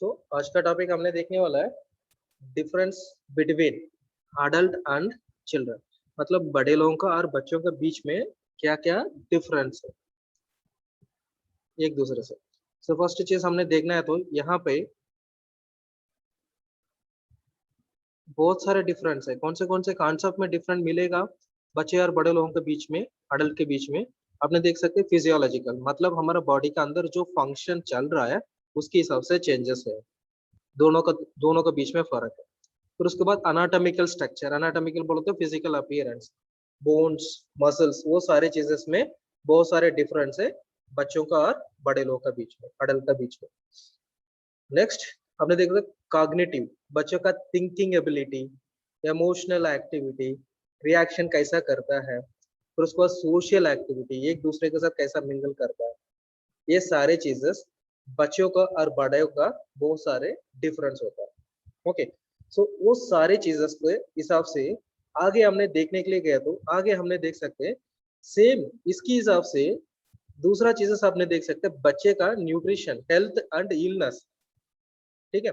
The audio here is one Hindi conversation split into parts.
तो आज का टॉपिक हमने देखने वाला है difference between adult and children, मतलब बड़े लोगों का और बच्चों के बीच में क्या क्या डिफरेंस है एक दूसरे से। सो फर्स्ट चीज हमने देखना है, तो यहाँ पे बहुत सारे डिफरेंस है। कौन से कॉन्सेप्ट में डिफरेंट मिलेगा बच्चे और बड़े लोगों के बीच में, अडल्ट के बीच में? आपने देख सकते हैं फिजियोलॉजिकल, मतलब हमारा बॉडी का अंदर जो फंक्शन चल रहा है उसके हिसाब से चेंजेस है। दोनों का बीच में फर्क है। फिर उसके बाद अनाटॉमिकल स्ट्रक्चर, अनाटॉमिकल बोलो तो फिजिकल अपीयरेंस, बोन्स, मसल्स, वो सारे चीजेस में बहुत सारे डिफरेंस है बच्चों का और बड़े लोगों का बीच में, अडल्ट का बीच में। नेक्स्ट हमने देखा कॉग्निटिव, बच्चों का thinking ability, emotional activity, reaction कैसा करता है। फिर उसके बाद सोशल एक्टिविटी, एक दूसरे के साथ कैसा मिंगल करता है। ये सारे चीजेस बच्चों का और बड़े का बहुत सारे डिफरेंस होता है। ओके, सो वो सारे चीजेस के हिसाब से आगे हमने देखने के लिए गया, तो आगे हमने देख सकते हैं सेम इसके हिसाब से दूसरा चीजेस आपने देख सकते हैं बच्चे का न्यूट्रिशन, हेल्थ एंड इलनेस। ठीक है,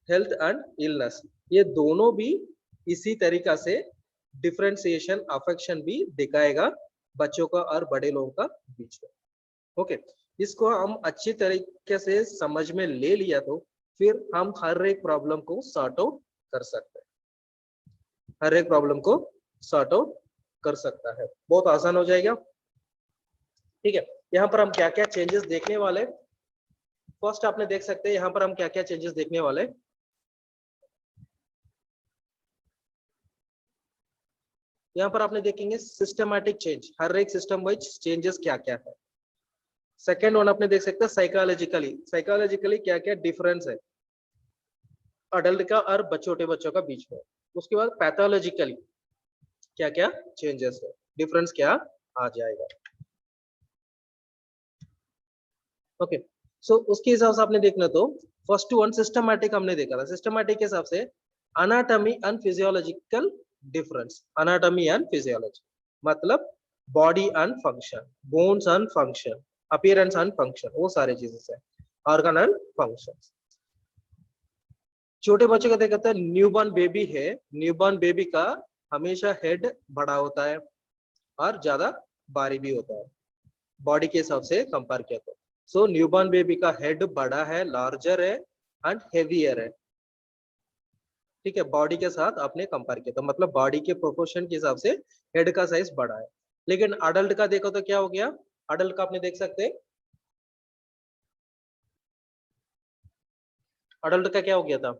हेल्थ एंड इलनेस ये दोनों भी इसी तरीका से डिफरेंशिएशन अफेक्शन भी दिखाएगा बच्चों का और बड़े लोगों का बीच में। ओके, इसको हम अच्छी तरीके से समझ में ले लिया तो फिर हम हर एक प्रॉब्लम को सॉर्ट आउट कर सकते हैं, हर एक प्रॉब्लम को सॉर्ट आउट कर सकता है, बहुत आसान हो जाएगा। ठीक है, यहाँ पर हम क्या क्या चेंजेस देखने वाले, फर्स्ट आपने देख सकते हैं यहाँ पर हम क्या क्या चेंजेस देखने वाले। यहाँ पर आपने देखेंगे सिस्टमैटिक चेंज, हर एक सिस्टम वाइज चेंजेस क्या क्या है। सेकेंड वन आपने देख सकते हैं साइकोलॉजिकली, साइकोलॉजिकली क्या क्या डिफरेंस है अडल्ट का और छोटे बच्चों का बीच में। उसके बाद पैथोलॉजिकली क्या क्या चेंजेस है, डिफरेंस क्या आ जाएगा। ओके, सो उसके हिसाब से आपने देखना, तो फर्स्ट वन सिस्टमैटिक हमने देखा था। सिस्टमैटिक के हिसाब से anatomy and physiological difference, anatomy and physiology मतलब body and function, bones and function, appearance and function, वो सारे चीजें है, ऑर्गन एंड फंक्शन। छोटे बच्चे का देखते हैं, न्यूबॉर्न बेबी है, न्यूबॉर्न बेबी का हमेशा हेड बड़ा होता है और ज्यादा भारी भी होता है बॉडी के हिसाब से कंपेयर किया तो। सो न्यूबॉर्न बेबी का हेड बड़ा है, लार्जर है एंड हेवियर है। ठीक है, बॉडी के साथ आपने कंपेयर किया तो मतलब बॉडी के प्रोपोर्शन के हिसाब से हेड का साइज बड़ा है। लेकिन अडल्ट का देखो तो क्या हो गया, अडल्ट का आपने देख सकते हैं, अडल्ट का क्या हो गया था,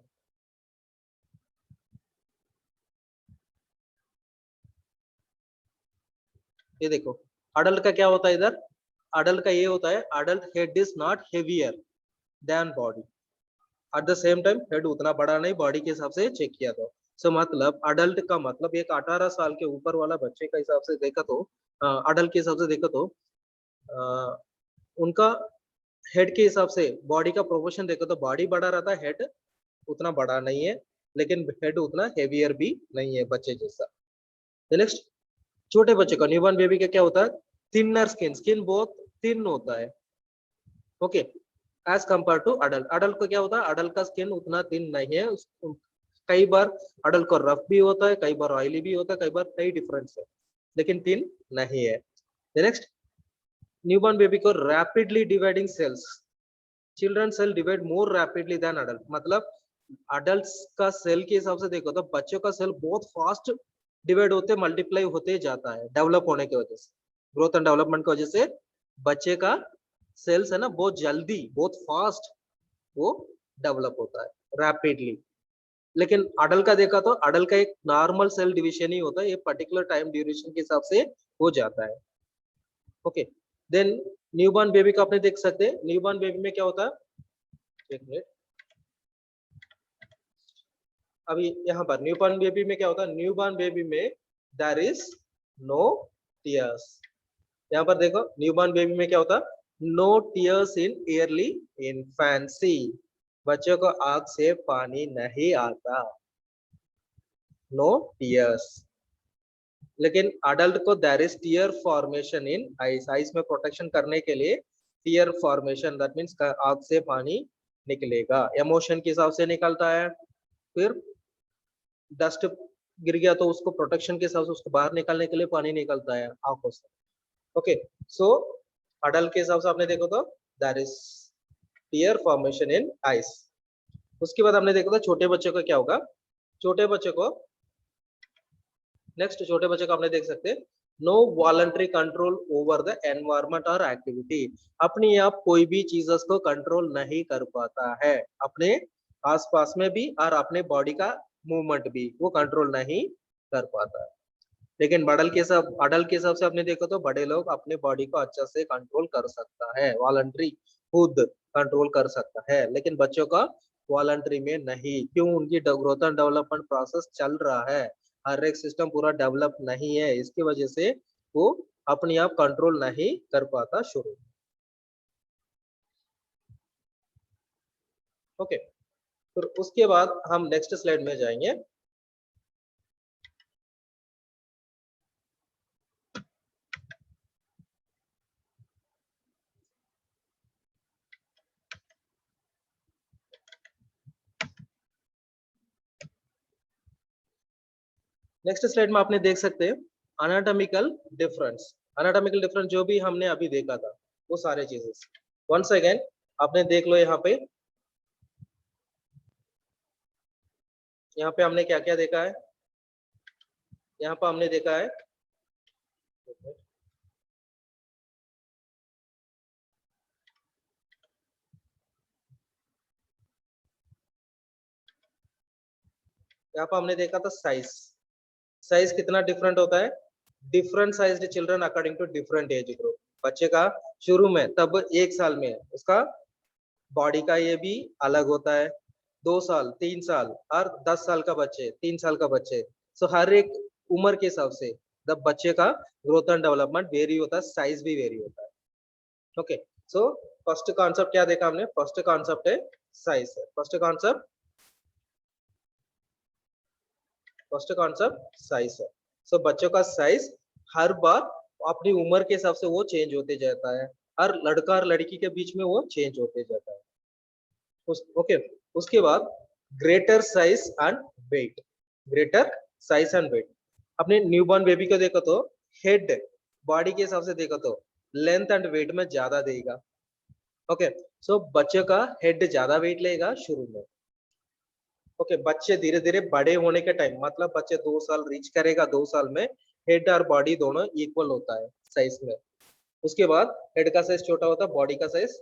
ये देखो अडल्ट का क्या होता है इधर, अडल्ट का ये होता है adult head is not heavier than body, at the same time head उतना बड़ा नहीं बॉडी के हिसाब से चेक किया तो। सो मतलब अडल्ट का मतलब एक 18 साल के ऊपर वाला बच्चे का हिसाब से देखा तो, अडल्ट के हिसाब से देखा तो उनका हेड के हिसाब से बॉडी का प्रोपोर्शन देखो तो बॉडी बड़ा रहता है, हेड उतना बड़ा नहीं है, लेकिन हेड उतना हेवियर भी नहीं है बच्चे जैसा। नेक्स्ट, छोटे बच्चे का न्यूबॉर्न बेबी का क्या होता है, थिनर स्किन, स्किन बहुत थिन होता है। Okay, as compare to adult, adult को क्या होता है, अडल्ट का स्किन उतना थिन नहीं है, कई बार अडल्ट को रफ भी होता है, कई बार ऑयली भी होता है, कई बार कई डिफरेंस है, लेकिन थिन नहीं है। नेक्स्ट, न्यूबॉर्न बेबी को rapidly dividing cells, children cell divide more rapidly than adult, मतलब अडल्ट का सेल के हिसाब से देखो तो बच्चों का सेल बहुत फास्ट डिवाइड होते मल्टीप्लाई होते जाता है, डेवलप होने की वजह से, ग्रोथ एंड डेवलपमेंट की वजह से बच्चे का सेल्स है ना बहुत जल्दी बहुत फास्ट वो डेवलप होता है रैपिडली। लेकिन अडल्ट का देखा तो अडल्ट का एक नॉर्मल सेल डिवीजन ही होता है, ये पर्टिकुलर टाइम ड्यूरेशन के हिसाब से हो जाता है। ओके, देन न्यूबॉर्न बेबी का आपने देख सकते हैं, न्यूबॉर्न बेबी में क्या होता है, एक मिनट, अभी यहाँ पर न्यूबॉर्न बेबी में क्या होता है, न्यूबॉर्न बेबी में देयर इज नो टीयर्स। यहाँ पर देखो न्यूबॉर्न बेबी में क्या होता है, no tears in early infancy, बच्चों को आंख से पानी नहीं आता, नो टीयर्स। लेकिन अडल्ट को there is tear formation in eyes, eyes में प्रोटेक्शन करने के लिए टीयर फॉर्मेशन, दैट मींस आंख से पानी निकलेगा। इमोशन के हिसाब से निकलता है, फिर डस्ट गिर गया तो उसको प्रोटेक्शन के हिसाब से उसको बाहर निकालने के लिए पानी निकलता है आंखों से। ओके, सो अडल्ट के हिसाब से आपने देखो तो that is tear formation in eyes. उसके बाद हमने देखा था छोटे बच्चे को क्या होगा। छोटे बच्चे को नेक्स्ट, छोटे बच्चे को आपने देख सकते हैं, no voluntary control over the environment और एक्टिविटी। अपनी आप कोई भी चीजें को कंट्रोल नहीं कर पाता है, अपने आसपास में भी और अपने बॉडी का मूवमेंट भी वो कंट्रोल नहीं कर पाता है। लेकिन अडल्ट के हिसाब से आपने देखो तो बड़े लोग अपने बॉडी को अच्छा से कंट्रोल कर सकता है, वॉलंटरी खुद कंट्रोल कर सकता है। लेकिन बच्चों का वॉलंटरी में नहीं, क्यों? उनकी ग्रोथ एंड डेवलपमेंट प्रोसेस चल रहा है, हर एक सिस्टम पूरा डेवलप नहीं है, इसकी वजह से वो अपने आप कंट्रोल नहीं कर पाता शुरू। ओके, फिर उसके बाद हम नेक्स्ट स्लाइड में जाएंगे। नेक्स्ट स्लाइड में आपने देख सकते हैं अनाटॉमिकल डिफरेंस। अनाटॉमिकल डिफरेंस जो भी हमने अभी देखा था वो सारे चीजेस वंस अगेन आपने देख लो। यहाँ पे हमने क्या क्या देखा है। यहाँ पे हमने देखा है, यहाँ पे हमने देखा था साइज। साइज कितना डिफरेंट होता है, different sized children according to different age group. बच्चे का शुरू में तब 1 साल में उसका बॉडी का ये भी अलग होता है, 2 साल 3 साल और 10 साल का बच्चे, 3 साल का बच्चे। सो हर एक उम्र के हिसाब से जब बच्चे का ग्रोथ एंड डेवलपमेंट वेरी होता है, साइज भी वेरी होता है। ओके, सो फर्स्ट कॉन्सेप्ट क्या देखा हमने, फर्स्ट कॉन्सेप्ट है साइज है। फर्स्ट कॉन्सेप्ट साइज है। सो बच्चों का साइज हर बार अपनी उम्र के हिसाब से वो चेंज होते जाता है, हर लड़का और लड़की के बीच में वो चेंज होते जाता है। ओके, उसके बाद greater size and weight. Greater size and weight, अपने न्यूबॉर्न बेबी को देखो तो हेड बॉडी के हिसाब से देखो तो लेंथ एंड वेट में ज्यादा देगा। ओके, सो बच्चे का हेड ज्यादा वेट लेगा शुरू में। ओके, बच्चे धीरे धीरे बड़े होने के टाइम, मतलब बच्चे 2 साल रीच करेगा, 2 साल में हेड और बॉडी दोनों इक्वल होता है साइज में। उसके बाद हेड का साइज छोटा होता है, बॉडी का साइज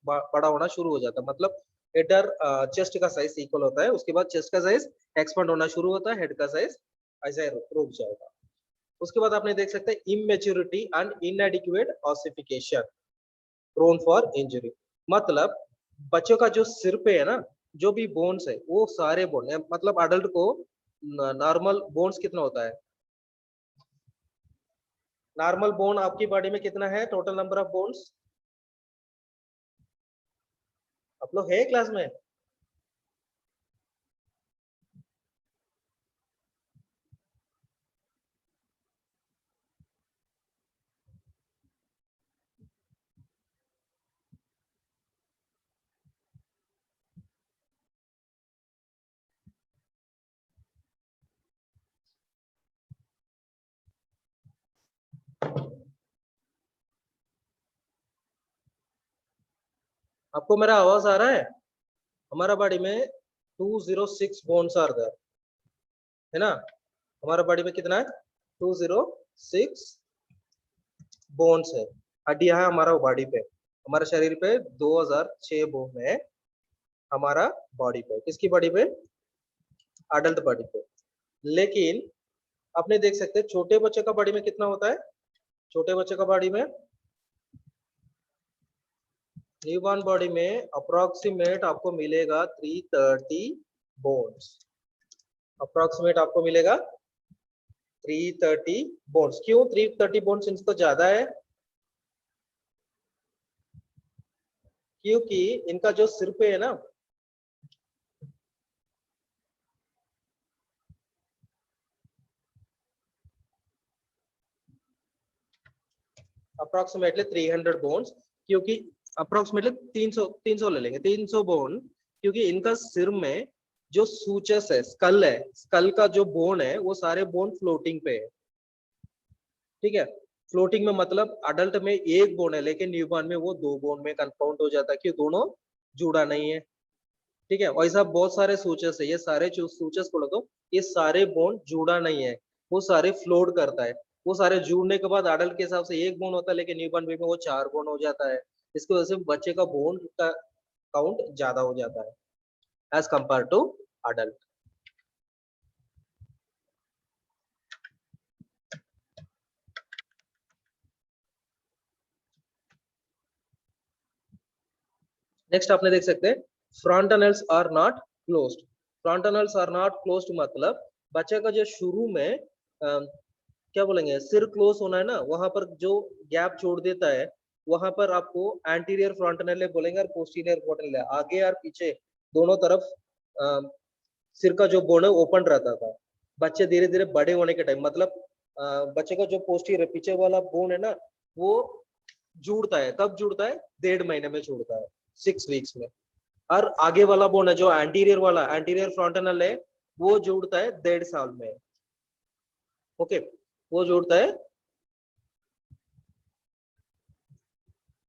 बड़ा होना शुरू हो जाता है, मतलब हेड और चेस्ट का साइज इक्वल होता है। उसके बाद चेस्ट का साइज एक्सपांड होना शुरू होता है, हेड का साइज ऐसे रुक जाएगा। उसके बाद आपने देख सकते हैं immaturity and inadequate ossification prone for injury. मतलब बच्चों का जो सिर पे है ना, जो भी बोन्स है वो सारे बोन है, मतलब अडल्ट को नॉर्मल बोन्स कितना होता है, नॉर्मल बोन आपकी बॉडी में कितना है, टोटल नंबर ऑफ बोन्स आप लोग है क्लास में? आपको मेरा आवाज आ रहा है? हमारा बॉडी में 206 बोन्स आर देयर, है ना? हमारा बॉडी में कितना है, 206 बोन्स है, हड्डियां है हमारा बॉडी पे। हमारे शरीर पे 2006 बोन है हमारा बॉडी पे, किसकी बॉडी पे, अडल्ट बॉडी पे। लेकिन आपने देख सकते हैं छोटे बच्चे का बॉडी में कितना होता है, छोटे बच्चे का बॉडी में, न्यूबॉर्न बॉडी में अप्रोक्सीमेट आपको मिलेगा 330 बोन्स। अप्रोक्सीमेट आपको मिलेगा 330 बोन्स। क्यों 330 बोन्स इनको ज्यादा है, क्योंकि इनका जो सिर पे है ना, अप्रोक्सीमेटली 300 बोन्स, क्योंकि अप्रोक्सीमेटली 300 ले लेंगे, 300 बोन, क्योंकि इनका सिर में जो सूचस है, स्कल का जो बोन है वो सारे बोन फ्लोटिंग पे है, ठीक है। फ्लोटिंग में मतलब अडल्ट में एक बोन है, लेकिन न्यूबॉर्न में वो 2 बोन में कंपाउंड हो जाता है, कि दोनों जुड़ा नहीं है, ठीक है। वैसा बहुत सारे सूचस है, ये सारे सूचस बोलो तो ये सारे बोन जुड़ा नहीं है, वो सारे फ्लोट करता है। वो सारे जुड़ने के बाद अडल्ट के हिसाब से एक बोन होता है, लेकिन न्यूबॉर्न बेबी में वो 4 बोन हो जाता है। इसकी वजह से बच्चे का बोन का काउंट ज्यादा हो जाता है as compare to adult. Next आपने देख सकते हैं fontanelles are not closed. Fontanelles are not closed मतलब बच्चे का जो शुरू में क्या बोलेंगे, सिर क्लोज होना है ना, वहां पर जो गैप छोड़ देता है वहां पर आपको एंटीरियर फ्रंटनल बोलेंगे, और पोस्टीरियर फ्रंटनल, आगे और पीछे दोनों तरफ सिर का जो बोन है ओपन रहता था। बच्चे धीरे धीरे बड़े होने के टाइम मतलब बच्चे का जो पोस्टीरियर पीछे वाला बोन है ना, वो जुड़ता है, कब जुड़ता है, 1.5 महीने में जुड़ता है, 6 वीक्स में। और आगे वाला बोन है जो एंटीरियर वाला, एंटीरियर फ्रंटनल है, वो जुड़ता है 1.5 साल में, ओके। वो जुड़ता है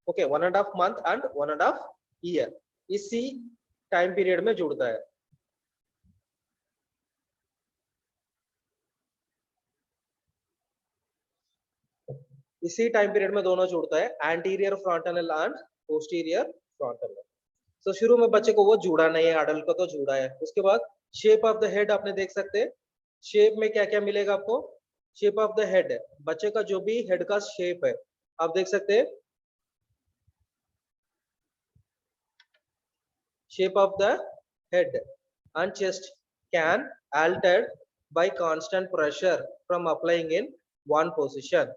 ओके 1.5 मंथ एंड 1.5 ईयर, इसी टाइम पीरियड में जुड़ता है। इसी टाइम पीरियड में दोनों जुड़ता है, एंटीरियर फ्रंटनल एंड पोस्टीरियर फ्रंटनल। तो शुरू में बच्चे को वो जुड़ा नहीं है, अडल्ट को तो जुड़ा है। उसके बाद शेप ऑफ द हेड आपने देख सकते हैं, शेप में क्या क्या मिलेगा आपको। शेप ऑफ द हेड, बच्चे का जो भी हेड का शेप है आप देख सकते हैं, shape of the head and chest can altered by constant pressure from applying in one position।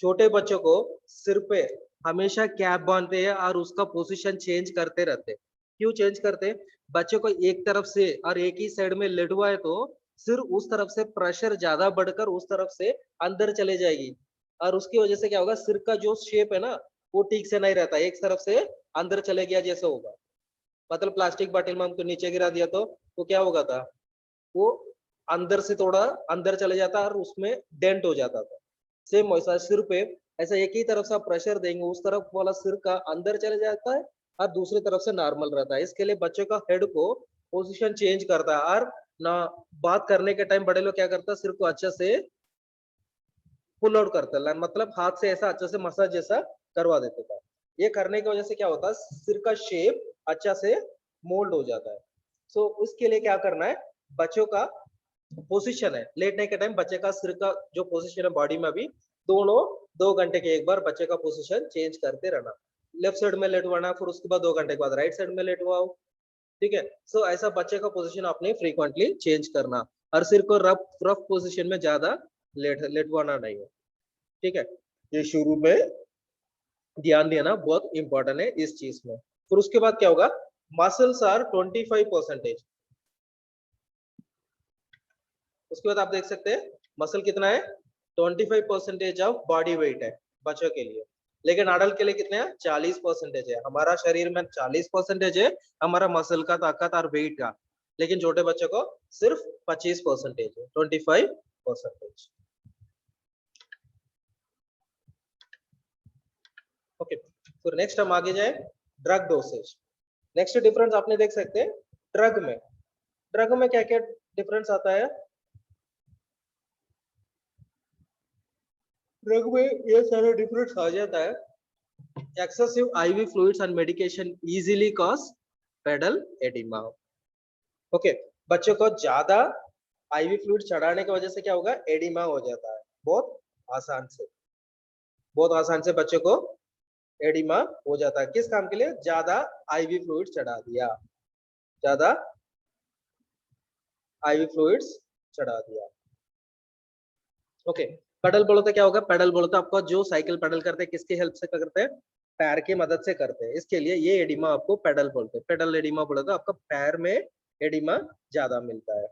छोटे बच्चों को सिर पे हमेशा कैप बांधते हैं और उसका पोजीशन चेंज करते रहते हैं। क्यों चेंज करते हैं, बच्चे को एक तरफ से और एक ही साइड में लेटवाए तो सिर उस तरफ से प्रेशर ज्यादा बढ़कर उस तरफ से अंदर चले जाएगी, और उसकी वजह से क्या होगा, सिर का जो शेप है ना वो ठीक से नहीं रहता, एक तरफ से अंदर चले गया जैसे होगा। मतलब प्लास्टिक बॉटल में हमको नीचे गिरा दिया तो क्या होगा था, वो अंदर से थोड़ा अंदर चले जाता और उसमें डेंट हो जाता था। सेम वैसा सिर पे ऐसा एक ही तरफ से आप प्रेशर देंगे, उस तरफ वाला सिर का अंदर चले जाता है और दूसरी तरफ से नॉर्मल रहता है। इसके लिए बच्चे का हेड को पोजीशन चेंज करता है, और ना बात करने के टाइम बड़े लोग क्या करता है, सिर को अच्छे से पुल आउट करता है, मतलब हाथ से ऐसा अच्छे से मसाज जैसा करवा देते था। ये करने की वजह से क्या होता है, सिर का शेप अच्छा से मोल्ड हो जाता है। सो उसके लिए क्या करना है, बच्चों का पोजीशन है, लेटने के टाइम बच्चे का सिर का जो पोजीशन है बॉडी में भी दोनों 2 घंटे के एक बार बच्चे का पोजीशन चेंज करते रहना। लेफ्ट साइड में लेटवाना, फिर उसके बाद 2 घंटे के बाद राइट साइड में लेटवाओ, ठीक है। सो ऐसा बच्चे का पोजीशन आपने फ्रीक्वेंटली चेंज करना, और सिर को रफ रफ पोजीशन में ज्यादा लेटवाना नहीं है, ठीक है। ये शुरू में ध्यान देना बहुत इंपॉर्टेंट है इस चीज में। फिर उसके बाद क्या होगा, मसल्स आर 25%। उसके बाद आप देख सकते हैं मसल कितना है, 25% ऑफ बॉडी वेट है बच्चों के लिए, लेकिन अडल्ट के लिए कितने हैं, 40% है। हमारा शरीर में 40% है हमारा मसल का ताकत और वेट का, लेकिन छोटे बच्चों को सिर्फ 25% है, 25%। ओके, फिर नेक्स्ट हम आगे जाए, ड्रग डोसेज। नेक्स्ट डिफरेंस आपने देख सकते हैं ड्रग में क्या क्या डिफरेंस आता है। ड्रग में ये सारा डिफरेंस आ जाता है। Excessive ivy fluids and medication easily cause pedal edema. Okay, बच्चों को ज्यादा आईवी फ्लूइड चढ़ाने की वजह से क्या होगा, एडिमा हो जाता है, आसान से बहुत आसान से बच्चों को एडिमा हो जाता है। किस काम के लिए, ज्यादा आईवी फ्लूइड चढ़ा दिया, ज्यादा आईवी फ्लूइड्स चढ़ा दिया। ओके, पेडल बोलो तो क्या होगा, पेडल बोलो तो आपको जो साइकिल पेडल करते हैं किसकी हेल्प से करते हैं, पैर की मदद से करते हैं। इसके लिए ये एडिमा आपको पेडल बोलते हैं, पेडल एडिमा बोले तो आपका पैर में एडिमा ज्यादा मिलता है।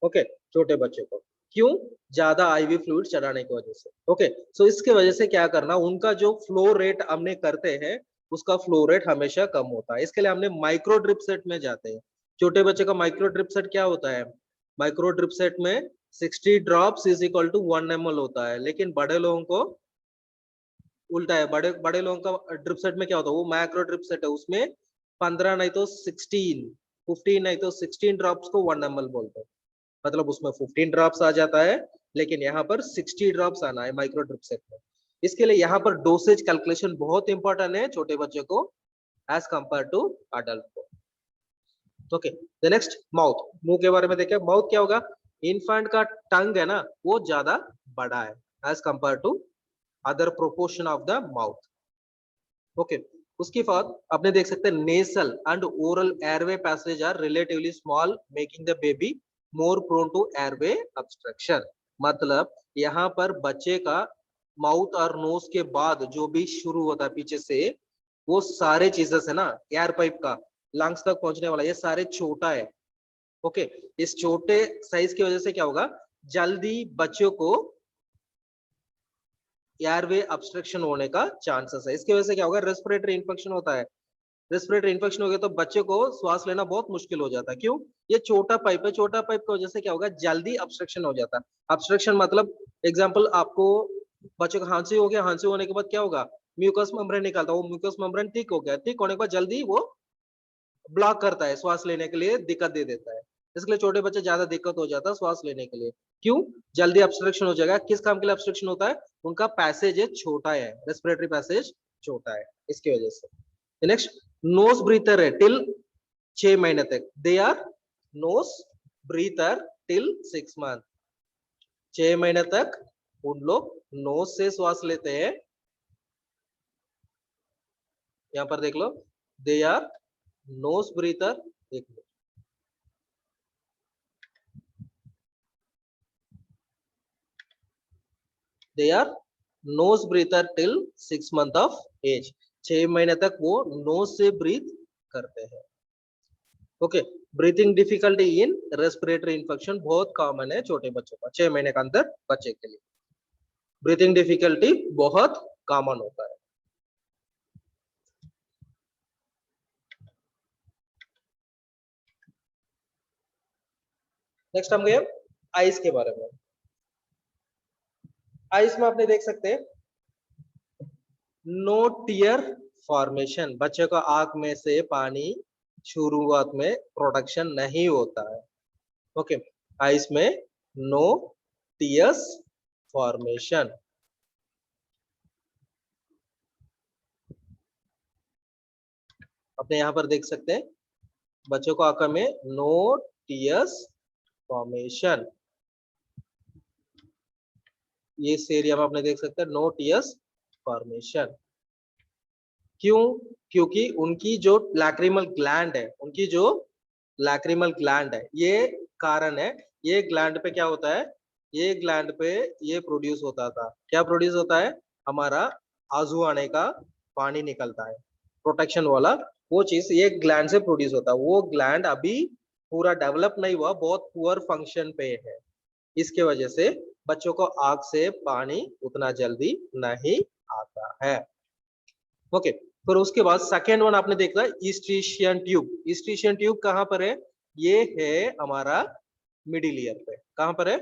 ओके, छोटे बच्चे को क्यों, ज्यादा आईवी फ्लूइड चढ़ाने की वजह से। ओके, सो इसके वजह से क्या करना, उनका जो फ्लो रेट हमने करते हैं उसका फ्लो रेट हमेशा कम होता है। इसके लिए हमने माइक्रो ड्रिप सेट में जाते हैं। छोटे बच्चे का माइक्रो ड्रिप सेट क्या होता है? माइक्रो ड्रिप सेट में 60 drops is equal to 1 ml होता है, लेकिन बड़े लोगों को उल्टा है। बड़े बड़े लोगों का ड्रिप सेट में क्या होता है? वो मैक्रो ड्रिप सेट है, उसमें 15 नहीं तो 16, 15 नहीं तो 16 ड्रॉप्स को 1 ml बोलते हैं। मतलब उसमें 15 ड्रॉप्स आ जाता है, लेकिन यहाँ पर 60 ड्रॉप्स आना है माइक्रो ड्रिप सेट में। इसके लिए यहाँ पर डोसेज कैलकुलेशन बहुत इंपॉर्टेंट है छोटे बच्चे को एज कंपेयर टू अडल्ट को। Okay, the next mouth. मुंह के बारे में देखें, माउथ क्या होगा? इन्फेंट का टंग है ना, वो ज्यादा बड़ा है as compare to other proportion of the mouth. Okay, उसके बाद आपने देख सकते हैं nasal and oral airway passage are relatively small making the baby more prone to airway obstruction. मतलब यहाँ पर बच्चे का माउथ और नोज के बाद जो भी शुरू होता है पीछे से, वो सारे चीजेस है ना, एयर पाइप का लंग्स तक पहुंचने वाला, ये सारे छोटा है। ओके, इस छोटे साइज की वजह से क्या होगा? जल्दी बच्चों को एयरवे ऑब्स्ट्रक्शन होने का चांसेस है। इसकी वजह से क्या होगा? रेस्पिरेटरी इन्फेक्शन होता है। रेस्पिरेटरी इन्फेक्शन हो गया तो बच्चे को श्वास लेना बहुत मुश्किल हो जाता है। क्यों? ये छोटा पाइप है, छोटा पाइप की वजह से क्या होगा? जल्दी ऑब्स्ट्रक्शन हो जाता है। ऑब्स्ट्रक्शन मतलब एग्जांपल, आपको बच्चे को खांसी हो गया, खांसी होने के बाद क्या होगा? म्यूकस मेम्ब्रेन निकलता है, वो म्यूकस मेम्ब्रेन थिक हो गया, थिक होने के बाद जल्दी वो ब्लॉक करता है, श्वास लेने के लिए दिक्कत दे देता है। इसलिए छोटे बच्चे ज्यादा दिक्कत हो जाता है श्वास लेने के लिए। क्यों? जल्दी ऑब्स्ट्रक्शन हो जाएगा। किस काम के लिए ऑब्स्ट्रक्शन होता है? उनका पैसेज है छोटा है, रेस्पिरेटरी पैसेज छोटा है, इसकी वजह से। नेक्स्ट, नोज ब्रीथर है टिल 6 महीने तक। दे are nose breather till 6 month. 6 महीने तक उन लोग नोज से श्वास लेते हैं। यहाँ पर देख लो, दे आर नोज ब्रीथर। एक मिनट, they are nose breather till 6 month of age. 6 महीने तक वो नोज से ब्रीथ करते हैं। Okay, breathing difficulty in respiratory infection बहुत कॉमन है छोटे बच्चों का, 6 महीने के अंदर बच्चे के लिए ब्रीथिंग डिफिकल्टी बहुत कॉमन होता है। नेक्स्ट हम गए आइस के बारे में। आइस में आपने देख सकते हैं नो टीयर फॉर्मेशन। बच्चे को आंख में से पानी शुरुआत में प्रोडक्शन नहीं होता है। ओके, आइस में नो टीयर्स फॉर्मेशन। अपने यहाँ पर देख सकते हैं बच्चों को आंख में नो टीयर्स फॉर्मेशन। ये इस एरिया में आपने देख सकते हैं नो टीयर्स फॉर्मेशन। क्यों? क्योंकि उनकी जो लैक्रिमल ग्लैंड है, उनकी जो लैक्रिमल ग्लैंड है, ये कारण है। ये ग्लैंड पे क्या होता है? ये ग्लैंड पे ये प्रोड्यूस होता था, क्या प्रोड्यूस होता है? हमारा आंसू आने का पानी निकलता है, प्रोटेक्शन वाला, वो चीज ये ग्लैंड से प्रोड्यूस होता है। वो ग्लैंड अभी पूरा डेवलप नहीं हुआ, बहुत पुअर फंक्शन पे है। इसके वजह से बच्चों को आंख से पानी उतना जल्दी नहीं आता है। ओके, फिर उसके बाद सेकेंड वन आपने देखा ईस्ट्रीशियन ट्यूब। ईस्ट्रीशियन ट्यूब कहां पर है? ये है हमारा मिडिल ईयर पे। कहां पर है?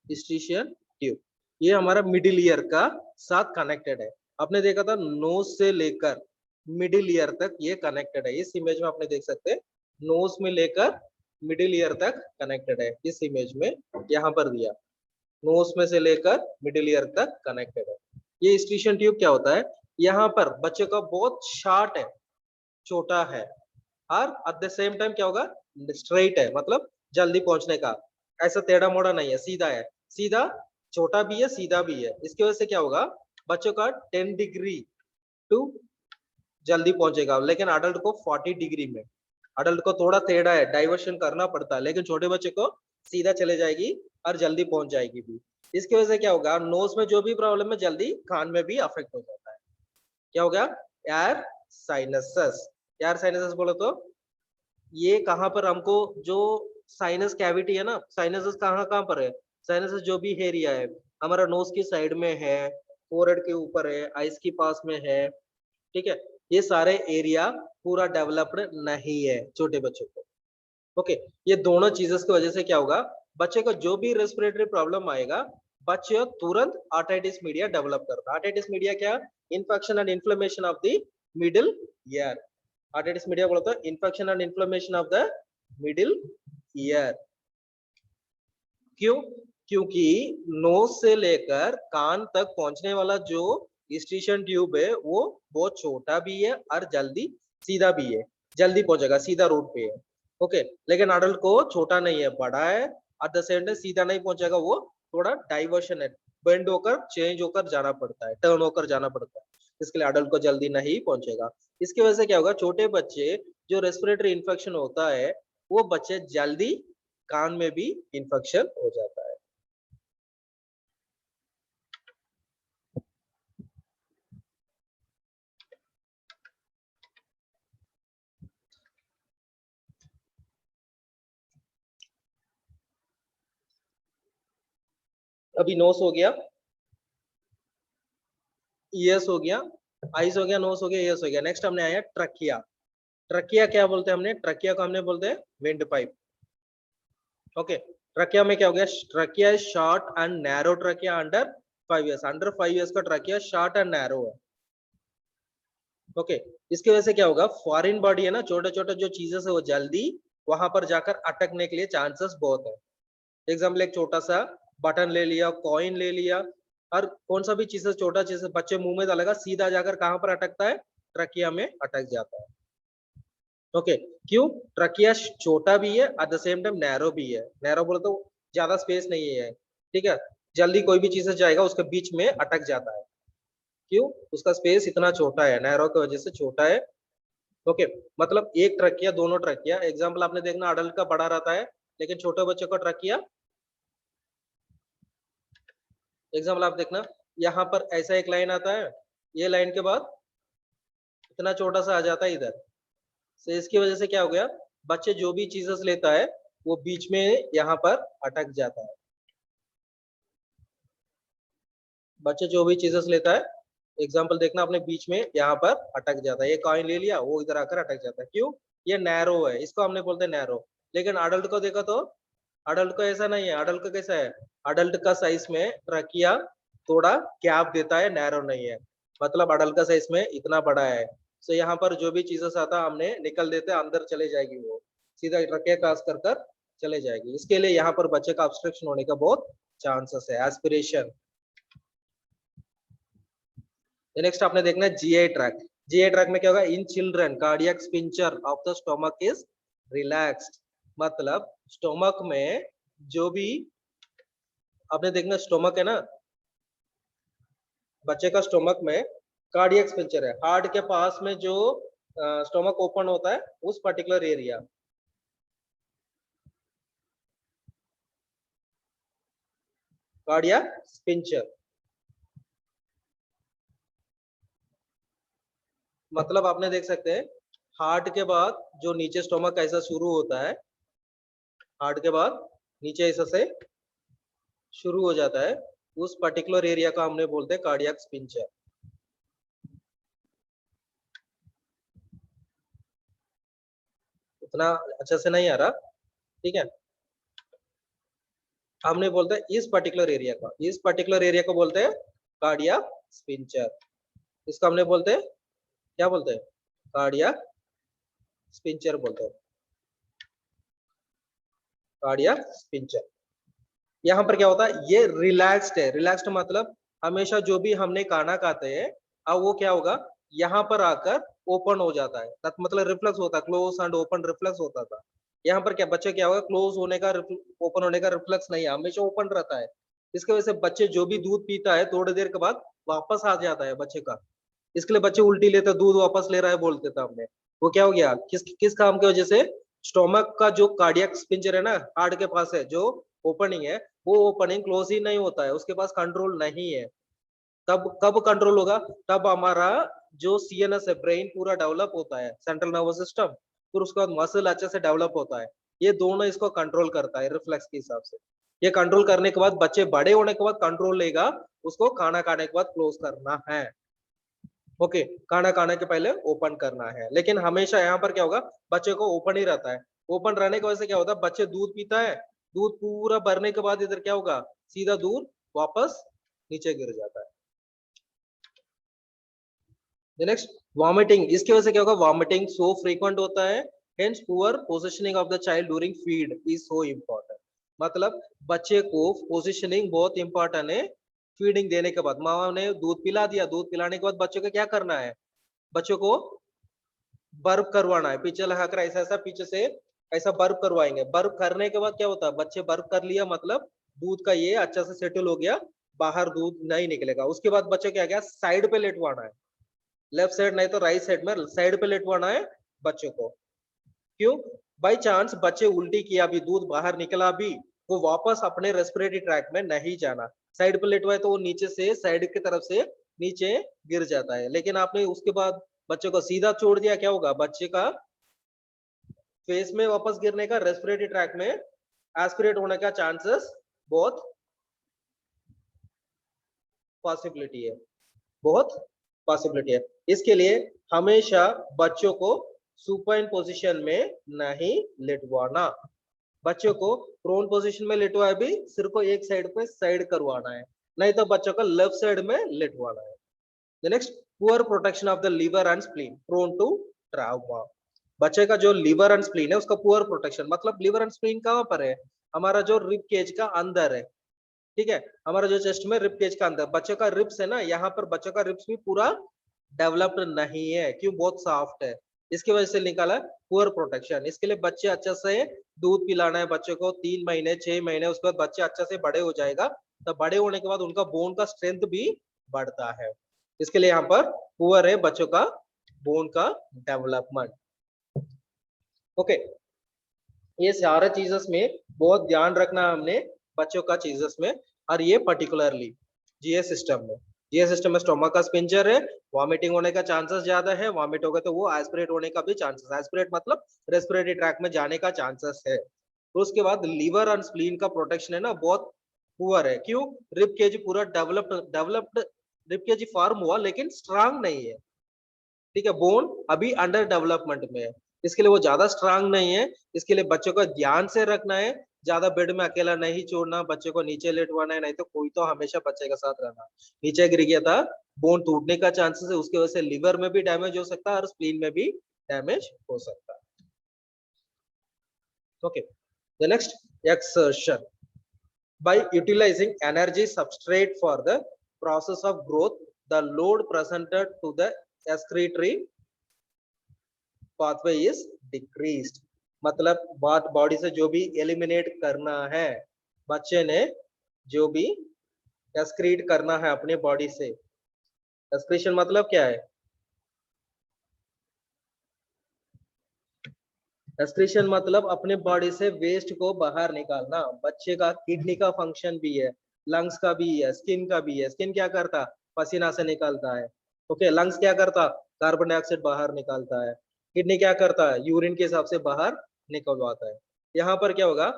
ईस्ट्रीशियन ट्यूब, ये हमारा मिडिल ईयर का साथ कनेक्टेड है। आपने देखा था नोज से लेकर मिडिल ईयर तक ये कनेक्टेड है। इस इमेज में आपने देख सकते हैं नोज में लेकर मिडिल ईयर तक कनेक्टेड है। इस इमेज में यहाँ पर दिया, नोज में से लेकर मिडिल ईयर तक कनेक्टेड है। ये स्टीशियन ट्यूब क्या होता है? यहाँ पर बच्चे का बहुत शॉर्ट है, छोटा है, और एट द सेम टाइम क्या होगा? स्ट्रेट है, मतलब जल्दी पहुंचने का, ऐसा टेढ़ा मोड़ा नहीं है, सीधा है। सीधा, छोटा भी है, सीधा भी है। इसकी वजह से क्या होगा? बच्चों का 10 डिग्री टू जल्दी पहुंचेगा, लेकिन अडल्ट को 40 डिग्री में। अडल्ट को थोड़ा टेढ़ा है, डाइवर्शन करना पड़ता है, लेकिन छोटे बच्चे को सीधा चले जाएगी और जल्दी पहुंच जाएगी भी। इसकी वजह से क्या होगा? नोज में जो भी प्रॉब्लम है जल्दी कान में भी अफेक्ट हो जाता है। क्या हो गया? Air sinuses. एयर साइनसस बोलो तो ये कहां पर हमको जो साइनस कैविटी है ना, साइनसस कहां कहां पर है? साइनस जो भी एरिया है हमारा नोज की साइड में है, फोरहेड के ऊपर है, आइस के पास में है, ठीक है, ये सारे एरिया पूरा डेवलप्ड नहीं है छोटे बच्चों को। ओके, ये दोनों चीजों की वजह से क्या होगा, बच्चे को जो भी रेस्पिरेटरी प्रॉब्लम आएगा बच्चे तुरंत आर्टाइटिस मीडिया डेवलप करता है। आर्टाइटिस मीडिया क्या, infection and inflammation of the middle ear. Otitis media बोलता है infection and inflammation of the middle ear. क्यों, क्योंकि नोज से लेकर कान तक पहुंचने वाला जो ईस्टिशियन ट्यूब है वो बहुत छोटा भी है और जल्दी सीधा भी है, जल्दी पहुंचेगा, सीधा रूट पे है। ओके, लेकिन अडल्ट को छोटा नहीं है, बड़ा है, एट द सेम टाइम सीधा नहीं पहुंचेगा, वो थोड़ा डाइवर्शन है, बेंड होकर चेंज होकर जाना पड़ता है, टर्न होकर जाना पड़ता है, इसके लिए अडल्ट को जल्दी नहीं पहुंचेगा। इसकी वजह से क्या होगा, छोटे बच्चे जो रेस्पिरेटरी इन्फेक्शन होता है वो बच्चे जल्दी कान में भी इन्फेक्शन हो जाता है। अभी नोस हो गया, ईयर्स हो गया, आईज हो गया, नोस हो गया, ईयर्स हो गया। नेक्स्ट हमने आया ट्रकिया। ट्रकिया क्या बोलते हैं हमने, ट्रकिया को हमने बोलते हैं विंड पाइप। ओके, ट्रकिया में क्या हो गया, trachea is short and narrow trachea under 5 years. Under 5 years का ट्रकिया शॉर्ट एंड नैरो है। ओके, इसकी वजह से क्या होगा, फॉरेन बॉडी है ना, छोटे छोटे जो चीजें है वो जल्दी वहां पर जाकर अटकने के लिए चांसेस बहुत है। एग्जाम्पल एक छोटा सा बटन ले लिया, कॉइन ले लिया, और कौन सा भी चीज छोटा चीज बच्चे मुंह में डालेगा सीधा जाकर कहां पर अटकता है, ट्रकिया में अटक जाता है। ओके, क्यों, ट्रकिया छोटा भी है eight the same time narrow भी है। नैरो बोले तो ज्यादा स्पेस नहीं है, ठीक है, जल्दी कोई भी चीज जाएगा उसके बीच में अटक जाता है। क्यों, उसका स्पेस इतना छोटा है, नैरो की वजह से छोटा है। ओके, मतलब एक ट्रकिया, दोनों ट्रकिया, एग्जाम्पल आपने देखना अडल्ट का बड़ा रहता है लेकिन छोटे बच्चे का ट्रकिया, एग्जाम्पल आप देखना यहाँ पर ऐसा एक लाइन आता है, ये लाइन के बाद इतना छोटा सा आ जाता है इधर से। इसकी वजह से क्या हो गया, बच्चे जो भी चीजेस लेता है वो बीच में यहाँ पर अटक जाता है। बच्चे जो भी चीजेस लेता है, एग्जाम्पल देखना अपने बीच में यहाँ पर अटक जाता है। ये कॉइन ले लिया वो इधर आकर अटक जाता है, क्यों, ये नैरो है, इसको हमने बोलते हैं नैरो। लेकिन अडल्ट को देखो तो अडल्ट को ऐसा नहीं है, अडल्ट का कैसा है, अडल्ट का साइज में ट्रकिया थोड़ा गैप देता है, नैरो नहीं है, मतलब अडल्ट का साइज में इतना बड़ा है। सो यहाँ पर जो भी चीजें आता हमने निकल देते अंदर चले जाएगी, वो सीधा ट्रकिया क्रॉस कर कर चले जाएगी। इसके लिए यहाँ पर बच्चे का ऑब्स्ट्रक्शन होने का बहुत चांसेस है। एस्पिरेशन, नेक्स्ट आपने देखना है जीआई ट्रैक। जीआई ट्रैक में क्या होगा, in children cardiac sphincter of the stomach is relaxed, मतलब स्टोमक में जो भी आपने देखना स्टोमक है ना, बच्चे का स्टोमक में कार्डियक स्पिंचर है, हार्ट के पास में जो स्टोमक ओपन होता है उस पर्टिकुलर एरिया, कार्डियक स्पिंचर, मतलब आपने देख सकते हैं हार्ट के बाद जो नीचे स्टोमक ऐसा शुरू होता है, हार्ट के बाद नीचे ऐसा से शुरू हो जाता है, उस पर्टिकुलर एरिया का हमने बोलते हैं कार्डियक स्पिंचर। उतना अच्छा से नहीं आ रहा, ठीक है, हमने बोलते हैं इस पर्टिकुलर एरिया का, इस पर्टिकुलर एरिया को बोलते हैं कार्डियक स्पिंचर। इसको हमने बोलते हैं क्या बोलते हैं, कार्डियक स्पिंचर बोलते हैं, कार्डियक स्पिंचर। यहाँ पर क्या होता है, ये रिलैक्स्ड है, रिलैक्स्ड मतलब हमेशा जो भी हमने खाना खाते हैं अब वो क्या होगा, यहाँ पर आकर ओपन हो जाता है, मतलब रिफ्लेक्स होता है, क्लोज एंड ओपन रिफ्लेक्स होता था। यहाँ पर क्या बच्चे क्या होगा, क्लोज होने का ओपन होने का रिफ्लेक्स नहीं है, हमेशा ओपन रहता है। इसकी वजह से बच्चे जो भी दूध पीता है थोड़ी देर के बाद वापस आ जाता है बच्चे का। इसके लिए बच्चे उल्टी लेते दूध वापस ले रहा है बोलते थे हमने, वो क्या हो गया, किस किस काम की वजह से, स्टोमक का जो कार्डियक स्पिंचर है ना हार्ट के पास है जो ओपनिंग है, वो ओपनिंग क्लोज ही नहीं होता है, उसके पास कंट्रोल नहीं है। तब कब कंट्रोल होगा, तब हमारा जो सीएनएस है, ब्रेन पूरा डेवलप होता है, सेंट्रल नर्वस सिस्टम, फिर उसके बाद मसल अच्छे से डेवलप होता है, ये दोनों इसको कंट्रोल करता है रिफ्लेक्स के हिसाब से। ये कंट्रोल करने के बाद बच्चे बड़े होने के बाद कंट्रोल लेगा, उसको खाना खाने के बाद क्लोज करना है। ओके, खाना खाने के पहले ओपन करना है। लेकिन हमेशा यहाँ पर क्या होगा, बच्चे को ओपन ही रहता है। ओपन रहने की वजह से क्या होता है, बच्चे दूध पीता है, दूध पूरा भरने के बाद इधर क्या होगा, सीधा दूध वापस नीचे गिर जाता है। Next, vomiting. इसकी वजह से क्या होगा, वॉमिटिंग सो फ्रीक्वेंट होता है, hence poor positioning of the child during feed is so important. मतलब बच्चे को पोजिशनिंग बहुत इंपॉर्टेंट है। फीडिंग देने के बाद माँ ने दूध पिला दिया, दूध पिलाने के बाद बच्चों को क्या करना है, बच्चों को बर्फ करवाना है। पीछे लगाकर ऐसा ऐसा पीछे से ऐसा बर्फ करवाएंगे। बर्फ करने के बाद क्या होता है, बच्चे बर्फ कर लिया मतलब दूध का ये अच्छा से सेटल हो गया, बाहर दूध नहीं निकलेगा। उसके बाद बच्चे क्या गया, साइड पे लेटवाना है, लेफ्ट साइड नहीं तो राइट साइड में साइड पे लेटवाना है बच्चों को। क्यों, बाई चांस बच्चे उल्टी किया भी, दूध बाहर निकला भी, वो वापस अपने रेस्पिरेटरी ट्रैक में नहीं जाना। साइड पे लेटवाए तो वो नीचे से साइड की तरफ से नीचे गिर जाता है। लेकिन आपने उसके बाद बच्चे को सीधा छोड़ दिया, क्या होगा, बच्चे का फेस में वापस गिरने का, रेस्पिरेटरी ट्रैक में एस्पिरेट होने का चांसेस बहुत पॉसिबिलिटी है, बहुत पॉसिबिलिटी है। इसके लिए हमेशा बच्चों को सुपाइन पोजीशन में नहीं लिटवाना। बच्चों को प्रोन पोजीशन में लिटवाए भी सिर को एक साइड पे साइड करवाना है, नहीं तो बच्चों को लेफ्ट साइड में लिटवाना है। Next, poor protection of the liver and spleen prone to trauma. बच्चे का जो लीवर एंड स्प्लीन है उसका पुअर प्रोटेक्शन, मतलब लीवर एंड स्प्लीन कहां पर है, हमारा जो रिब केज का अंदर है। ठीक है, हमारा जो चेस्ट में रिब केज का अंदर बच्चे का रिब्स है ना, यहाँ पर बच्चे का रिब्स भी पूरा डेवलप्ड नहीं है। क्यों, बहुत सॉफ्ट है, इसकी वजह से निकाला पुअर प्रोटेक्शन। इसके लिए बच्चे अच्छा से दूध पिलाना है बच्चे को 3 महीने 6 महीने, उसके बाद बच्चे अच्छा से बड़े हो जाएगा। तब बड़े होने के बाद उनका बोन का स्ट्रेंथ भी बढ़ता है। इसके लिए यहाँ पर पुअर है बच्चों का बोन का डेवलपमेंट। ओके, ये सारे चीजेस में बहुत ध्यान रखना है हमने बच्चों का चीजेस में। और ये पर्टिकुलरली जीएस सिस्टम में, जीएस सिस्टम में स्टोमक का स्पिंजर है, वॉमिटिंग होने का चांसेस ज्यादा है, वॉमिट होगा तो वो एस्पिरेट होने का भी चांसेस, एस्पिरेट मतलब रेस्पिरेटरी ट्रैक में जाने का चांसेस है। तो उसके बाद लीवर और स्प्लीन का प्रोटेक्शन है ना बहुत पुअर है। क्यों, रिब केज पूरा डेवलप्ड रिब केज फॉर्म हुआ लेकिन स्ट्रांग नहीं है। ठीक है, बोन अभी अंडर डेवलपमेंट में है, इसके लिए वो ज्यादा स्ट्रांग नहीं है। इसके लिए बच्चों को ध्यान से रखना है, ज्यादा बेड में अकेला नहीं छोड़ना, बच्चे को नीचे लेटवाना है, नहीं तो कोई तो हमेशा बच्चे के साथ रहना। नीचे गिर गया था, बोन टूटने का चांसेस है, उसकी वजह से लिवर में भी डैमेज हो सकता है और स्प्लीन में भी डैमेज हो सकता है। Okay, the next, exertion. By utilizing energy substrate for the process of growth, the load presented to the excretory pathway is decreased। मतलब बात बॉडी से जो भी एलिमिनेट करना है, बच्चे ने जो भी एक्सक्रीट करना है अपने बॉडी से, एक्सक्रीशन मतलब क्या है, एक्सक्रीशन मतलब अपने बॉडी से वेस्ट को बाहर निकालना। बच्चे का किडनी का फंक्शन भी है, लंग्स का भी है, स्किन का भी है। स्किन क्या करता, पसीना से निकालता है। ओके, लंग्स क्या करता, कार्बन डाइऑक्साइड बाहर निकालता है। किडनी क्या करता है, यूरिन के हिसाब से बाहर निकलवाता है। यहाँ पर क्या होगा,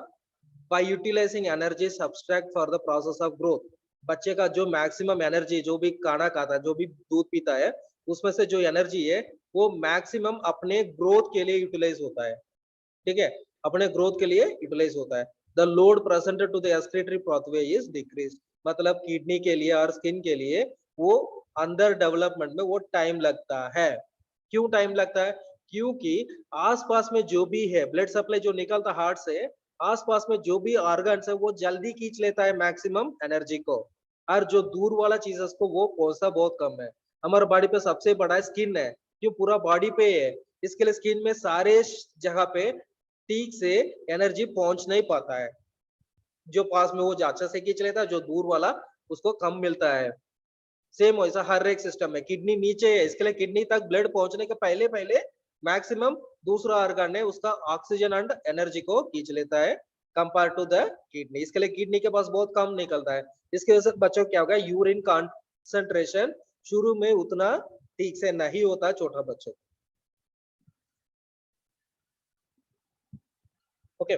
by utilising energy substrate for the process of growth. बच्चे का जो मैक्सिमम एनर्जी, जो भी खाना खाता है, जो भी दूध पीता है, उसमें से जो एनर्जी है वो मैक्सिमम अपने ग्रोथ के लिए यूटिलाइज होता है। ठीक है, अपने ग्रोथ के लिए यूटिलाइज होता है। The load presented to the excretory pathway is decrease. मतलब किडनी के लिए और स्किन के लिए वो अंदर डेवलपमेंट में वो टाइम लगता है। क्यों टाइम लगता है, क्योंकि आसपास में जो भी है ब्लड सप्लाई जो निकलता है हार्ट से, आसपास में जो भी ऑर्गन्स है वो जल्दी खींच लेता है मैक्सिमम एनर्जी को, और जो दूर वाला चीज है उसको वो पहुंचता बहुत कम है। हमारे बॉडी पे सबसे बड़ा स्किन है, जो पूरा बॉडी पे है, इसके लिए स्किन में सारे जगह पे ठीक से एनर्जी पहुंच नहीं पाता है। जो पास में वो अच्छा से खींच लेता है, जो दूर वाला उसको कम मिलता है। सेम वैसा हर एक सिस्टम है। किडनी नीचे है, इसके लिए किडनी तक ब्लड पहुंचने के पहले पहले मैक्सिमम दूसरा ऑर्गन है उसका ऑक्सीजन एंड एनर्जी को खींच लेता है कंपेयर टू द किडनी। इसके लिए किडनी के पास बहुत कम निकलता है। इसकी वजह से बच्चों क्या होगा, यूरिन कॉन्सेंट्रेशन शुरू में उतना ठीक से नहीं होता छोटा बच्चों को। ओके,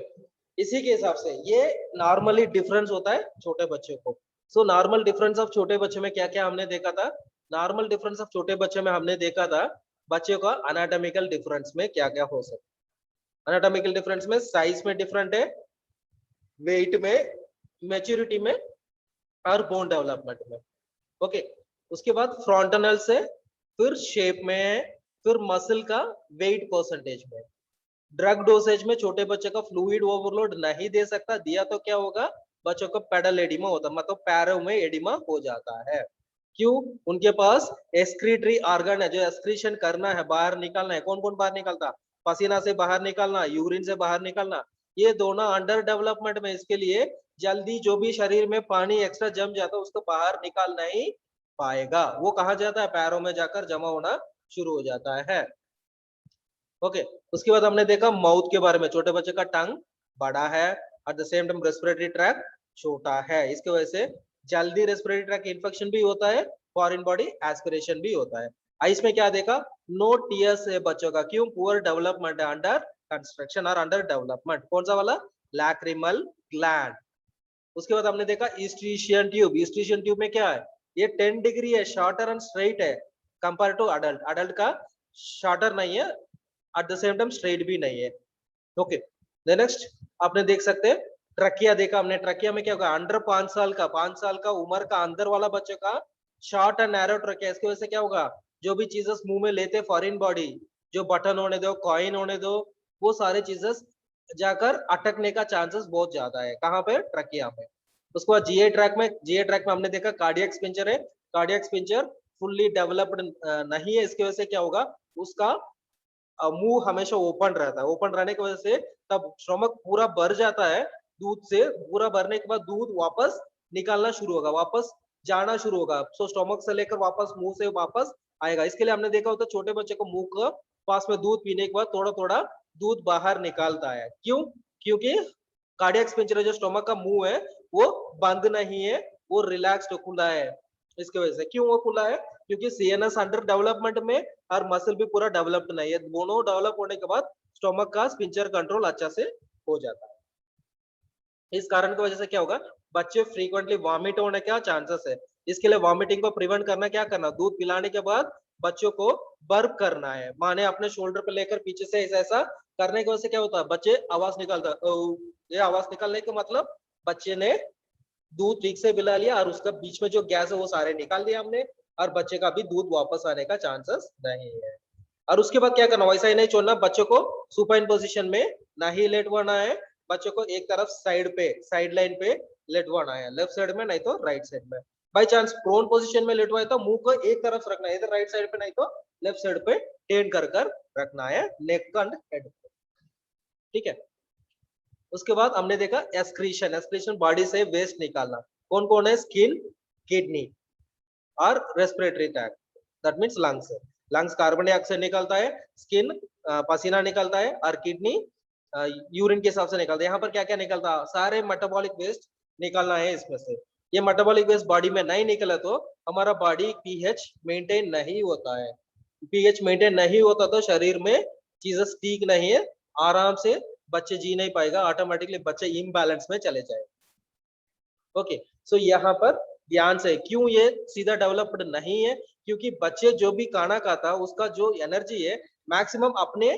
इसी के हिसाब से ये नॉर्मली डिफरेंस होता है छोटे बच्चों को। सो नॉर्मल डिफरेंस ऑफ छोटे बच्चे में क्या क्या हमने देखा था? नॉर्मल डिफरेंस ऑफ छोटे बच्चे में हमने देखा था बच्चे का एनाटॉमिकल डिफरेंस में क्या क्या हो सकता है। एनाटॉमिकल डिफरेंस में साइज में डिफरेंट है, वेट में, मैच्योरिटी में और बोन डेवलपमेंट में। ओके, उसके बाद फ्रंटनल से फिर शेप में है, फिर मसल का वेट परसेंटेज में। ड्रग डोसेज में छोटे बच्चे का फ्लूइड ओवरलोड नहीं दे सकता, दिया तो क्या होगा? बच्चों को पेडल एडिमा होता है, मतलब पैरों में एडिमा हो जाता है। क्यों? उनके पास एक्सक्रीटरी ऑर्गन है जो एक्सक्रीशन करना है, बाहर निकालना है। कौन कौन बाहर निकलता? पसीना से बाहर निकालना, यूरिन से बाहर निकालना, ये दोनों अंडर डेवलपमेंट में। इसके लिए जल्दी जो भी शरीर में पानी एक्स्ट्रा जम जाता है उसको बाहर निकाल नहीं पाएगा, वो कहा जाता है पैरों में जाकर जमा होना शुरू हो जाता है। ओके, उसके बाद हमने देखा माउथ के बारे में। छोटे बच्चे का टंग बड़ा है, eight the same time respiratory tract छोटा है, इसकी वजह से जल्दी रेस्पिरेटरी ट्रैक इन्फेक्शन भी होता है, फॉरेन बॉडी एस्पिरेशन भी होता है। आइस में क्या देखा? नो टीयर्स है बच्चों का। क्यों? पुअर डेवलपमेंट है, अंडर कंस्ट्रक्शन और अंडर डेवलपमेंट। कौन सा वाला? Lacrimal gland. उसके बाद हमने देखा ईस्ट्रीशियन ट्यूब। ईस्ट्रीशियन ट्यूब में क्या है? ये 10 डिग्री है, शॉर्टर एंड स्ट्रेट है कंपेयर टू अडल्ट। अडल्ट का शॉर्टर नहीं है, eight the same time straight भी नहीं है। ओके, नेक्स्ट आपने देख सकते हैं ट्रकिया देखा हमने। ट्रकिया में क्या होगा? अंडर 5 साल का, 5 साल का उम्र का अंदर वाला बच्चे का शॉर्ट एंड नैरो ट्रकिया। इसकी वजह से क्या होगा? जो भी चीजेस मुंह में लेते फॉरेन बॉडी, जो बटन होने दो, कॉइन होने दो, वो सारे चीजेस जाकर अटकने का चांसेस बहुत ज्यादा है। कहाँ पे? ट्रकिया में। उसके बाद जीए ट्रैक में, जीए ट्रैक में हमने देखा कार्डियक स्पिंचर है। कार्डियक स्पिंचर फुल्ली डेवलप्ड नहीं है, इसकी वजह से क्या होगा? उसका मुंह हमेशा ओपन रहता है। ओपन रहने की वजह से तब स्टोमक पूरा भर जाता है दूध से। पूरा भरने के बाद दूध वापस निकालना शुरू होगा, वापस जाना शुरू होगा। सो स्टोमक से लेकर वापस मुंह से वापस आएगा। इसके लिए हमने देखा होता छोटे बच्चे को मुंह के पास में दूध पीने के बाद थोड़ा थोड़ा दूध बाहर निकालता है। क्यों? क्योंकि कार्डियक स्पिंचर जो स्टोमक का मुंह है वो बंद नहीं है, वो रिलैक्स्ड खुला है। इसकी वजह से क्यों वो खुला है? क्योंकि सीएनएस अंडर डेवलपमेंट में और मसल भी पूरा डेवलप्ड नहीं है। दोनों डेवलप होने के बाद स्टोमक का स्पिंचर कंट्रोल अच्छा से हो जाता है। इस कारण की वजह से क्या होगा? बच्चे फ्रीक्वेंटली वॉमिट होने का चांसेस है। इसके लिए वॉमिटिंग को प्रिवेंट करना क्या करना? दूध पिलाने के बाद बच्चों को बर्प करना है। माने अपने शोल्डर पे लेकर पीछे से ऐसा ऐसा करने की वजह से क्या होता है? बच्चे आवाज निकालता है, "ओ", ये आवाज निकालने का मतलब बच्चे ने दूध ठीक से पिला लिया और उसका बीच में जो गैस है वो सारे निकाल दिया हमने, और बच्चे का भी दूध वापस आने का चांसेस नहीं है। और उसके बाद क्या करना? वैसा ही नहीं छोड़ना, बच्चों को सुपाइन पोजीशन में नहीं लेटवाना है। बच्चों को एक तरफ साइड पे, साइड लाइन पे लेटवाना है, लेफ्ट साइड में नहीं तो राइट साइड में। बाई चांस प्रोन पोजीशन में लेटवाए तो मुंह को एक तरफ रखना है, इधर राइट साइड पे नहीं तो लेफ्ट साइड पे टेन कर कर रखना है, नेक एंड हेड। ठीक है, उसके बाद हमने देखा एक्सक्रीशन। एक्सक्रीशन बॉडी से वेस्ट निकालना। कौन कौन है? स्किन, किडनी और respiratory tract, that means lungs. Lungs carbon dioxide निकालता है, स्किन पसीना निकालता है, और किडनी यूरिन के हिसाब से निकालता है। यहाँ पर क्या क्या निकलता है? सारे मेटाबॉलिक वेस्ट निकालना है इसमें से। ये मेटाबॉलिक वेस्ट बॉडी में नहीं निकला तो हमारा बॉडी पीएच मेंटेन नहीं होता है। पीएच मेंटेन नहीं होता तो शरीर में चीजें ठीक नहीं है, आराम से बच्चे जी नहीं पाएगा, ऑटोमेटिकली बच्चे इम्बैलेंस में चले जाए। ओके, सो यहाँ पर ध्यान से, क्यों ये सीधा डेवलप्ड नहीं है? क्योंकि बच्चे जो भी खाना खाता है उसका जो एनर्जी है मैक्सिमम अपने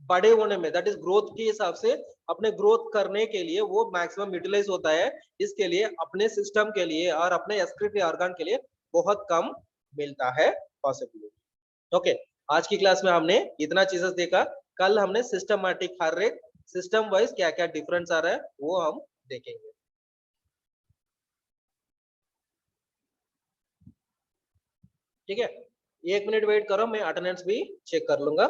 बड़े होने में, दैट इज ग्रोथ के हिसाब से, अपने ग्रोथ करने के लिए वो मैक्सिमम यूटिलाइज होता है। इसके लिए अपने सिस्टम के लिए और अपने एक्सक्रीटरी ऑर्गन के लिए बहुत कम मिलता है पॉसिबिलिटी। ओके, आज की क्लास में हमने इतना चीजें देखा। कल हमने सिस्टमैटिक हर एक सिस्टम वाइज क्या क्या डिफरेंस आ रहा है वो हम देखेंगे। ठीक है, 1 मिनट वेट करो, मैं अटेंडेंस भी चेक कर लूंगा।